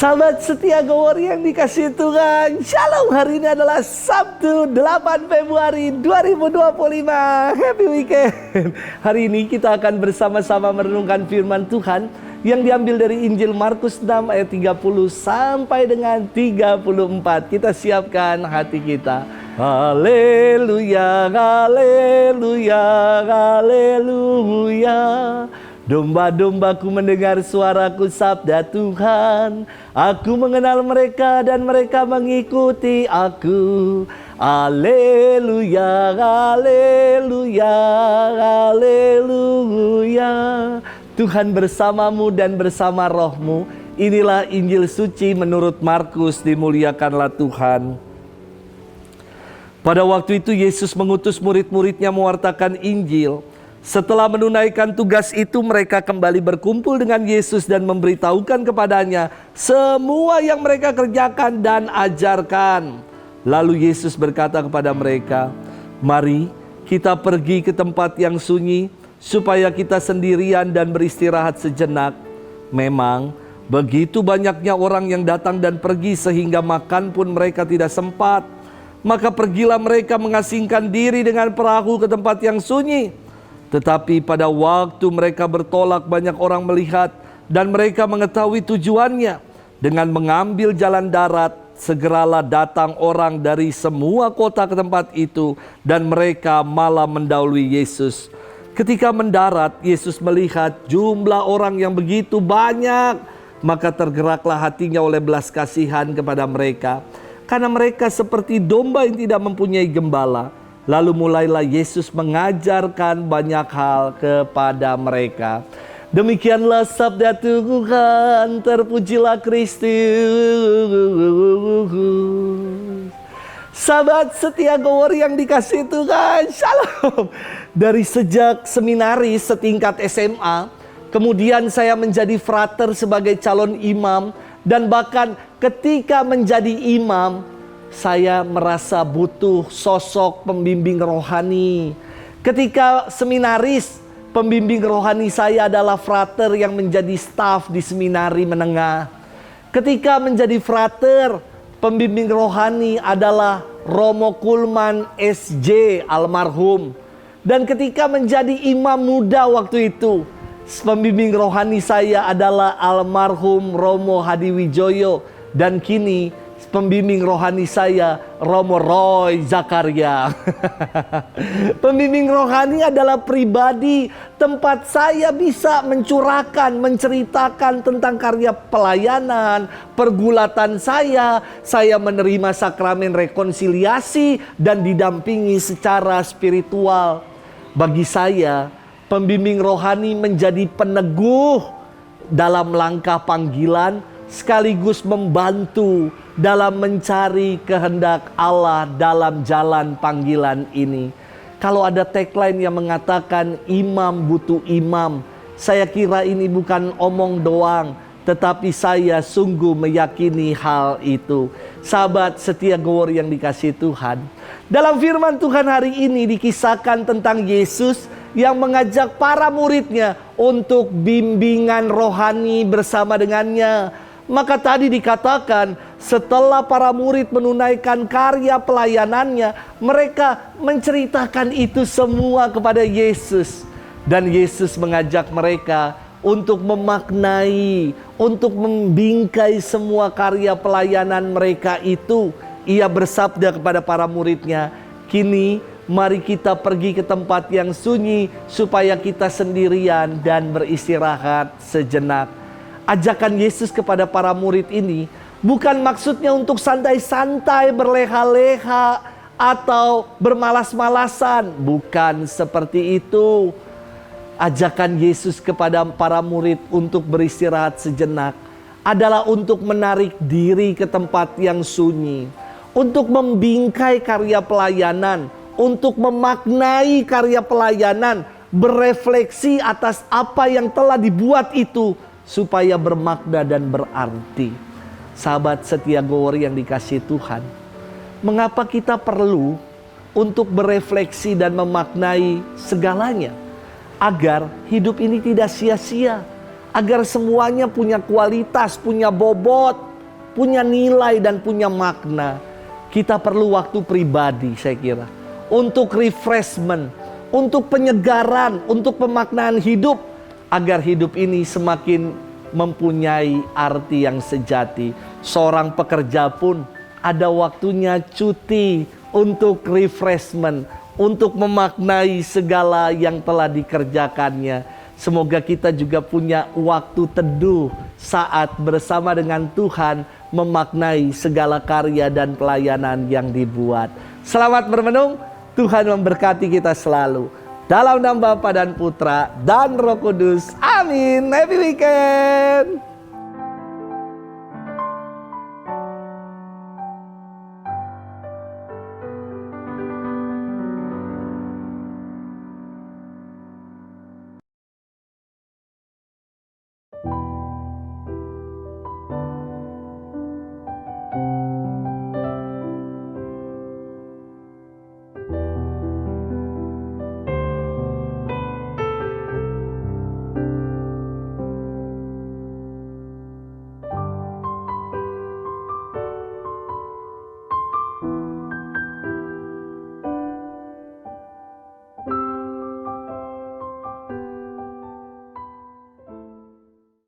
Sahabat setia Go Warrior yang dikasihi Tuhan, Shalom. Hari ini adalah Sabtu 8 Februari 2025. Happy weekend. Hari ini kita akan bersama-sama merenungkan firman Tuhan yang diambil dari Injil Markus 6 ayat 30 sampai dengan 34. Kita siapkan hati kita. Haleluya, haleluya, haleluya. Domba-dombaku mendengar suaraku, sabda Tuhan. Aku mengenal mereka dan mereka mengikuti aku. Haleluya, haleluya, haleluya. Tuhan bersamamu dan bersama rohmu. Inilah Injil suci menurut Markus, dimuliakanlah Tuhan. Pada waktu itu Yesus mengutus murid-muridnya mewartakan Injil. Setelah menunaikan tugas itu, mereka kembali berkumpul dengan Yesus dan memberitahukan kepadanya semua yang mereka kerjakan dan ajarkan. Lalu Yesus berkata kepada mereka, "Mari kita pergi ke tempat yang sunyi, supaya kita sendirian dan beristirahat sejenak." Memang begitu banyaknya orang yang datang dan pergi sehingga makan pun mereka tidak sempat. Maka pergilah mereka mengasingkan diri dengan perahu ke tempat yang sunyi. Tetapi pada waktu mereka bertolak, banyak orang melihat dan mereka mengetahui tujuannya. Dengan mengambil jalan darat, segeralah datang orang dari semua kota ke tempat itu, dan mereka malah mendahului Yesus. Ketika mendarat, Yesus melihat jumlah orang yang begitu banyak, maka tergeraklah hatinya oleh belas kasihan kepada mereka, karena mereka seperti domba yang tidak mempunyai gembala. Lalu mulailah Yesus mengajarkan banyak hal kepada mereka. Demikianlah sabda Tuhan, terpujilah Kristus. Sahabat setia Go Warrior yang dikasihi Tuhan, Shalom. Dari sejak seminaris setingkat SMA, kemudian saya menjadi frater sebagai calon imam. Dan bahkan ketika menjadi imam, saya merasa butuh sosok pembimbing rohani. Ketika seminaris, pembimbing rohani saya adalah frater yang menjadi staf di seminari menengah. Ketika menjadi frater, pembimbing rohani adalah Romo Kulman SJ almarhum. Dan ketika menjadi imam muda waktu itu, pembimbing rohani saya adalah almarhum Romo Hadiwijoyo. Dan kini pembimbing rohani saya Romo Roy Zakaria. Pembimbing rohani adalah pribadi tempat saya bisa mencurahkan, menceritakan tentang karya pelayanan, pergulatan saya. Saya menerima sakramen rekonsiliasi dan didampingi secara spiritual. Bagi saya, pembimbing rohani menjadi peneguh dalam langkah panggilan, sekaligus membantu dalam mencari kehendak Allah dalam jalan panggilan ini. Kalau ada tagline yang mengatakan imam butuh imam, saya kira ini bukan omong doang, tetapi saya sungguh meyakini hal itu. Sahabat setia Go Warrior yang dikasihi Tuhan, dalam firman Tuhan hari ini dikisahkan tentang Yesus yang mengajak para muridnya untuk bimbingan rohani bersama dengannya. Maka tadi dikatakan setelah para murid menunaikan karya pelayanannya, mereka menceritakan itu semua kepada Yesus. Dan Yesus mengajak mereka untuk memaknai, untuk membingkai semua karya pelayanan mereka itu. Ia bersabda kepada para muridnya, "Kini mari kita pergi ke tempat yang sunyi supaya kita sendirian dan beristirahat sejenak." Ajakan Yesus kepada para murid ini bukan maksudnya untuk santai-santai, berleha-leha, atau bermalas-malasan. Bukan seperti itu. Ajakan Yesus kepada para murid untuk beristirahat sejenak adalah untuk menarik diri ke tempat yang sunyi, untuk membingkai karya pelayanan, untuk memaknai karya pelayanan, berefleksi atas apa yang telah dibuat itu, supaya bermakna dan berarti. Sahabat setia Go Warrior yang dikasihi Tuhan, mengapa kita perlu untuk berefleksi dan memaknai segalanya? Agar hidup ini tidak sia-sia, agar semuanya punya kualitas, punya bobot. punya nilai dan punya makna. Kita perlu waktu pribadi saya kira. Untuk refreshment, untuk penyegaran, untuk pemaknaan hidup. Agar hidup ini semakin mempunyai arti yang sejati. Seorang pekerja pun ada waktunya cuti untuk refreshment, untuk memaknai segala yang telah dikerjakannya. Semoga kita juga punya waktu teduh saat bersama dengan Tuhan memaknai segala karya dan pelayanan yang dibuat. Selamat bermenung, Tuhan memberkati kita selalu. Dalam nama Bapa dan Putra dan Roh Kudus. Amin. Happy weekend.